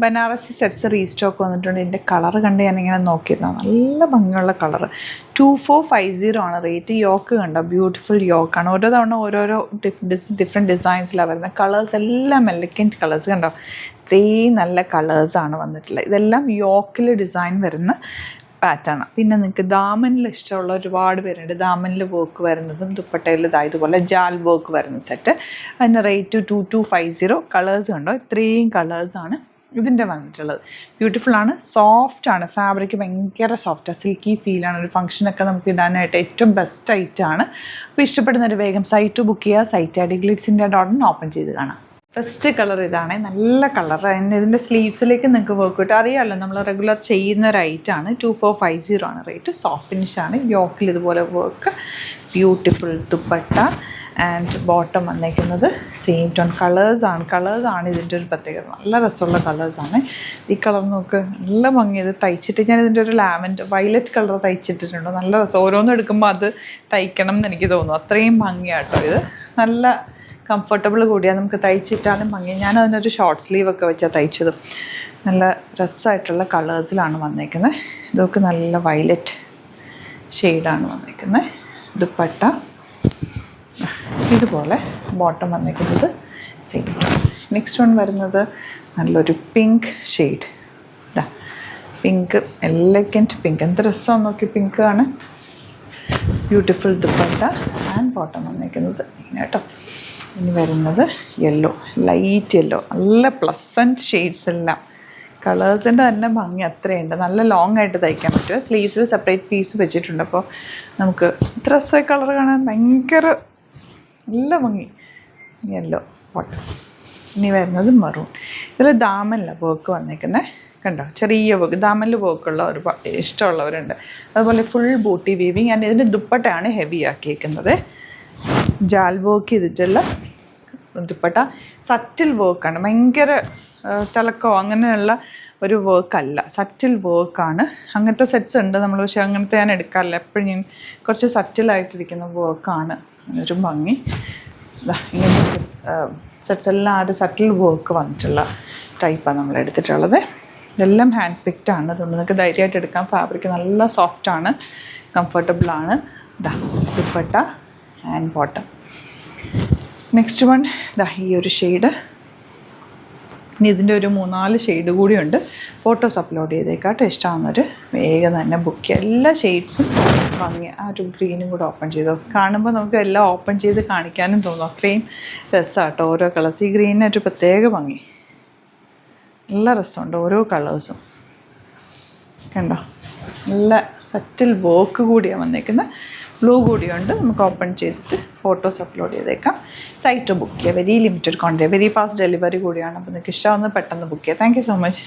Banarasi sets restock വന്നിട്ടുണ്ട്. ഇതിൻ്റെ colour കണ്ട് ഞാനിങ്ങനെ നോക്കിയിരുന്നു. നല്ല ഭംഗിയുള്ള കളർ. 2450 ആണ് റേറ്റ്. യോക്ക് കണ്ടോ, ബ്യൂട്ടിഫുൾ യോക്കാണ്. ഓരോ തവണ ഓരോരോ ഡിഫറെൻറ്റ് ഡിസൈൻസിലാണ് വരുന്നത്. കളേഴ്സ് എല്ലാം എലഗൻറ്റ് കളേഴ്സ് കണ്ടോ, ഇത്രയും നല്ല കളേഴ്സാണ് വന്നിട്ടുള്ളത്. ഇതെല്ലാം യോക്കിൽ ഡിസൈൻ വരുന്ന പാറ്റേൺ. പിന്നെ നിങ്ങൾക്ക് ദാമനിൽ ഇഷ്ടമുള്ള ഒരുപാട് പേരുണ്ട്. ദാമനിൽ വർക്ക് വരുന്നതും ദുപ്പട്ടയിൽ ഇതുപോലെ ജാൽ വർക്ക് വരുന്ന സെറ്റ്. അതിൻ്റെ റേറ്റ് 2250. കളേഴ്സ് കണ്ടോ, ഇത്രയും കളേഴ്സാണ് ഇതിൻ്റെ വന്നിട്ടുള്ളത്. ബ്യൂട്ടിഫുള്ളാണ്, സോഫ്റ്റാണ്, ഫാബ്രിക് ഭയങ്കര സോഫ്റ്റാണ്, സിൽക്കി ഫീലാണ്. ഒരു ഫംഗ്ഷനൊക്കെ നമുക്ക് ഇടാനായിട്ട് ഏറ്റവും ബെസ്റ്റ് ഐറ്റമാണ്. അപ്പോൾ ഇഷ്ടപ്പെടുന്നൊരു വേഗം സൈറ്റ് ബുക്ക് ചെയ്യുക. Site I D glitz.in open ചെയ്ത് കാണാം. ഫസ്റ്റ് കളർ ഇതാണ്, നല്ല കളർ. ഇതിൻ്റെ സ്ലീവ്സിലേക്ക് നിങ്ങൾക്ക് വർക്ക് കിട്ടും. അറിയാമല്ലോ, നമ്മൾ റെഗുലർ ചെയ്യുന്ന ഒരു ഐറ്റമാണ്. 2450 ആണ് റേറ്റ്. സോഫ്റ്റ് ഫിനിഷാണ്. യോക്കിൽ ഇതുപോലെ work. Beautiful dupatta and bottom വന്നേക്കുന്നത് സെയിം ടോൺ കളേഴ്സാണ് ഇതിൻ്റെ ഒരു പ്രത്യേകത. നല്ല രസമുള്ള കളേഴ്സാണ്. ഈ കളർ നോക്ക്, നല്ല ഭംഗി. ഇത് തയ്ച്ചിട്ട് ഞാൻ ഇതിൻ്റെ ഒരു വയലറ്റ് കളർ തയ്ച്ചിട്ടിട്ടുണ്ട്. നല്ല രസം. ഓരോന്നും എടുക്കുമ്പോൾ അത് തയ്ക്കണം എന്ന് എനിക്ക് തോന്നുന്നു. അത്രയും ഭംഗിയാട്ടോ ഇത്. നല്ല കംഫർട്ടബിൾ കൂടിയാണ്, നമുക്ക് തയ്ച്ചിട്ടാലും ഭംഗി. ഞാൻ അതിനൊരു ഷോർട്ട് സ്ലീവൊക്കെ വെച്ചാൽ തയ്ച്ചത്. നല്ല രസമായിട്ടുള്ള കളേഴ്സിലാണ് വന്നേക്കുന്നത്. ഇതൊക്കെ നല്ല വയലറ്റ് ഷെയ്ഡാണ് വന്നേക്കുന്നത്. ദുപ്പട്ട ഇതുപോലെ, ബോട്ടം വന്നേക്കുന്നത് സെയിം. നെക്സ്റ്റ് വൺ വരുന്നത് നല്ലൊരു പിങ്ക് ഷെയ്ഡ്. ഇതാ പിങ്ക്, എലഗൻറ്റ് പിങ്ക്. എന്ത് രസമാണ് നോക്കി, പിങ്ക് ആണ്. ബ്യൂട്ടിഫുൾ ദുപ്പട്ട ആൻഡ് ബോട്ടം വന്നേക്കുന്നത് ഇങ്ങനെ കേട്ടോ. ഇനി വരുന്നത് യെല്ലോ, ലൈറ്റ് യെല്ലോ. നല്ല പ്ലസൻറ്റ് ഷെയ്ഡ്സ് എല്ലാം. കളേഴ്സിൻ്റെ തന്നെ ഭംഗി അത്രയുണ്ട്. നല്ല ലോങ് ആയിട്ട് തയ്ക്കാൻ പറ്റുക. സ്ലീവ്സിൽ സെപ്പറേറ്റ് പീസ് വെച്ചിട്ടുണ്ട്. അപ്പോൾ നമുക്ക് ഇത്ര രസമായ കളർ കാണാൻ ഭയങ്കര നല്ല ഭംഗി. Yellow bottom. ഇനി വരുന്നത് മറൂൺ. ഇതിൽ ദാമനിലാണ് വർക്ക് വന്നേക്കുന്നത് കണ്ടോ, ചെറിയ വർക്ക്. ദാമനിൽ വർക്കുള്ള ഇഷ്ടമുള്ളവരുണ്ട്. അതുപോലെ ഫുൾ ബൂട്ടി വീവിങ്. ആൻഡ് ഇതിൻ്റെ ദുപ്പട്ടയാണ് ഹെവി ആക്കിയേക്കുന്നത്. ജാൽ വർക്ക് ചെയ്തിട്ടുള്ള ദുപ്പട്ട. സറ്റിൽ വർക്കാണ്, ഭയങ്കര തിളക്കോ അങ്ങനെയുള്ള ഒരു വർക്കല്ല, സറ്റിൽ വർക്കാണ്. അങ്ങനത്തെ സെറ്റ്സ് ഉണ്ട് നമ്മൾ, പക്ഷേ അങ്ങനത്തെ ഞാൻ എടുക്കാറില്ല. എപ്പോഴും ഞാൻ കുറച്ച് സറ്റിലായിട്ടിരിക്കുന്ന വർക്കാണ് ഒരു ഭംഗി. ഇങ്ങനത്തെ സെറ്റ്സ് എല്ലാം ഒരു സറ്റിൽ വർക്ക് വന്നിട്ടുള്ള ടൈപ്പാണ് നമ്മൾ എടുത്തിട്ടുള്ളത്. ഇതെല്ലാം ഹാൻഡ് പിക്റ്റാണ്. അതുകൊണ്ട് നിങ്ങൾക്ക് ധൈര്യമായിട്ട് എടുക്കാം. ഫാബ്രിക് നല്ല സോഫ്റ്റാണ്, കംഫർട്ടബിളാണ്. Dupatta and bottom. Next one ഈ ഒരു ഷെയ്ഡ്. ഇനി ഇതിൻ്റെ ഒരു 3-4 ഷെയ്ഡ് കൂടിയുണ്ട്. Photos upload ചെയ്തേക്കാട്ടോ. ഇഷ്ടമാകുന്നവർ വേഗം തന്നെ ബുക്ക് ചെയ്യുക. എല്ലാ ഷെയ്ഡ്സും ഭംഗി. ആ ഒരു ഗ്രീനും കൂടെ ഓപ്പൺ ചെയ്തോ. കാണുമ്പോൾ നമുക്ക് എല്ലാം ഓപ്പൺ ചെയ്ത് കാണിക്കാനും തോന്നും. അത്രയും രസമാട്ടോ ഓരോ കളേഴ്സ്. ഈ ഗ്രീനൊരു പ്രത്യേക ഭംഗി. നല്ല രസമുണ്ട് ഓരോ കളേഴ്സും കണ്ടോ. നല്ല സറ്റിൽ വർക്ക് കൂടിയാണ് വന്നേക്കുന്നത്. ബ്ലൂ കൂടിയുണ്ട്. നമുക്ക് ഓപ്പൺ ചെയ്തിട്ട് ഫോട്ടോസ് അപ്ലോഡ് ചെയ്തേക്കാം. സൈറ്റ് ബുക്ക് ചെയ്യുക. Very limited quantity, very fast delivery കൂടിയാണ്. അപ്പോൾ നിങ്ങൾക്ക് ഇഷ്ടമാവുന്നത് പെട്ടെന്ന് ബുക്ക് ചെയ്യുക. Thank you so much.